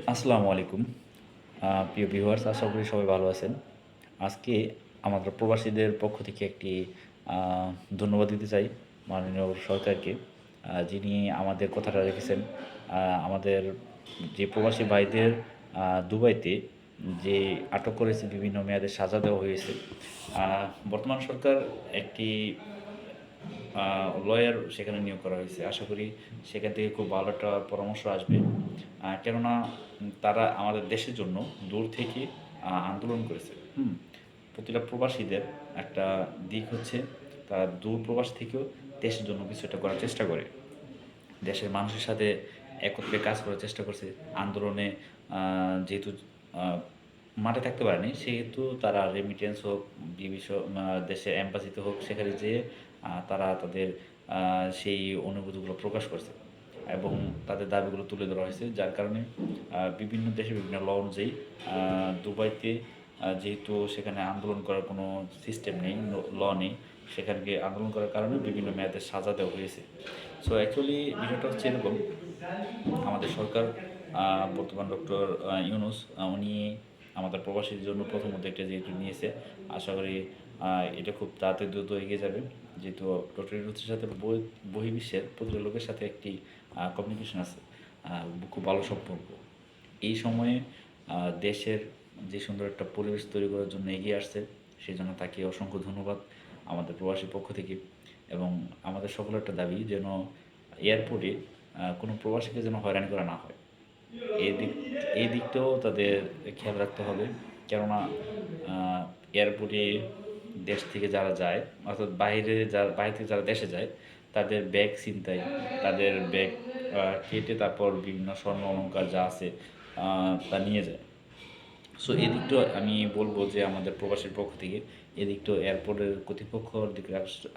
আসসালামু আলাইকুম। প্রিয় ভিউয়ার্স, আশা করি সবাই ভালো আছেন। আজকে আমাদের প্রবাসীদের পক্ষ থেকে একটি আ ধন্যবাদ দিতে চাই মাননীয় সরকারকে। যিনি আমাদের কথাটা রেখেছেন। আমাদের যে প্রবাসী ভাইদের আ দুবাইতে যে আটক করেছে, বিভিন্ন মেয়াদে সাজা দেওয়া হয়েছে। আ বর্তমান সরকার একটি লয়ার সেখানে নিয়োগ করা হয়েছে। আশা করি সেখান থেকে খুব ভালো একটা পরামর্শ আসবে। কেননা তারা আমাদের দেশের জন্য দূর থেকে আন্দোলন করেছে। প্রতিটা প্রবাসীদের একটা দিক হচ্ছে তারা দূর প্রবাস থেকেও দেশের জন্য কিছু একটা করার চেষ্টা করে। দেশের মানুষের সাথে একত্রে কাজ করার চেষ্টা করছে। আন্দোলনে যেহেতু আ মাঠে থাকতে পারেনি, সেহেতু তারা রেমিটেন্স হোক, দেশের এম্বাসিতে হোক, সেখানে যেয়ে তারা তাদের সেই অনুভূতিগুলো প্রকাশ করছে এবং তাদের দাবিগুলো তুলে ধরা হয়েছে। যার কারণে বিভিন্ন দেশে বিভিন্ন ল অনুযায়ী দুবাইতে যেহেতু সেখানে আন্দোলন করার কোনো সিস্টেম নেই, ল নেই, সেখানকে আন্দোলন করার কারণে বিভিন্ন মেয়াদে সাজা দেওয়া হয়েছে। সো অ্যাকচুয়ালি বিষয়টা হচ্ছে এরকম, আমাদের সরকার বর্তমান ডক্টর ইউনূস উনি আমাদের প্রবাসীদের জন্য প্রথম উদ্যোগটা যেহেতু নিয়েছে, আশা করি এটা খুব তাড়াতাড়ি দ্রুত এগিয়ে যাবে। যেহেতু ডক্টর ইউনূসের সাথে বহির্বিশ্বের প্রতিটা লোকের সাথে একটি কমিউনিকেশন আছে, খুব ভালো সম্পর্ক। এই সময়ে দেশের যে সুন্দর একটা পরিবেশ তৈরি করার জন্য এগিয়ে আসছে, সেজন্য তাকে অসংখ্য ধন্যবাদ আমাদের প্রবাসীর পক্ষ থেকে। এবং আমাদের সকলের একটা দাবি যেন এয়ারপোর্টে কোনো প্রবাসীকে যেন হয়রানি করা না হয়। এই দিক এই দিকটাও তাদের খেয়াল রাখতে হবে। কেননা এয়ারপোর্টে দেশ থেকে যারা যায়, অর্থাৎ বাইরে থেকে যারা দেশে যায়, তাদের ব্যাগ ছিনতাই, তাদের ব্যাগ কেটে তারপর বিভিন্ন স্বর্ণ অলংকার যা আছে তা নিয়ে যায়। সো এদিকটা আমি বলবো যে আমাদের প্রবাসীর পক্ষ থেকে এদিকটা এয়ারপোর্টের কর্তৃপক্ষর দিকে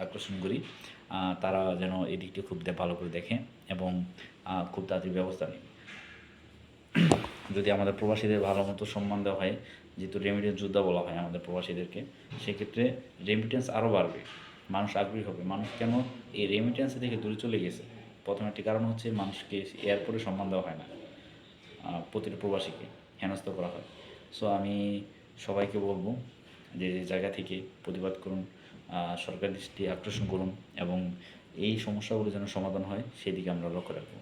আকর্ষণ করি। তারা যেন এদিকটা খুব ভালো করে দেখে এবং খুব তাড়াতাড়ি ব্যবস্থা নেয়। যদি আমাদের প্রবাসীদের ভালো মতো সম্মান দেওয়া হয়, যেহেতু রেমিটেন্স যোদ্ধা বলা হয় আমাদের প্রবাসীদেরকে, সেক্ষেত্রে রেমিটেন্স আরও বাড়বে, মানুষ আগ্রহী হবে। মানুষ কেন এই রেমিটেন্স থেকে দূরে চলে গেছে? প্রথম একটি কারণ হচ্ছে মানুষকে এয়ারপোর্টে সম্মান দেওয়া হয় না, প্রতিটা প্রবাসীকে হেনস্থা করা হয়। সো আমি সবাইকে বলবো যে যে জায়গা থেকে প্রতিবাদ করুন, সরকার দৃষ্টি আকর্ষণ করুন এবং এই সমস্যাগুলো যেন সমাধান হয় সেদিকে আমরা লক্ষ্য রাখবো।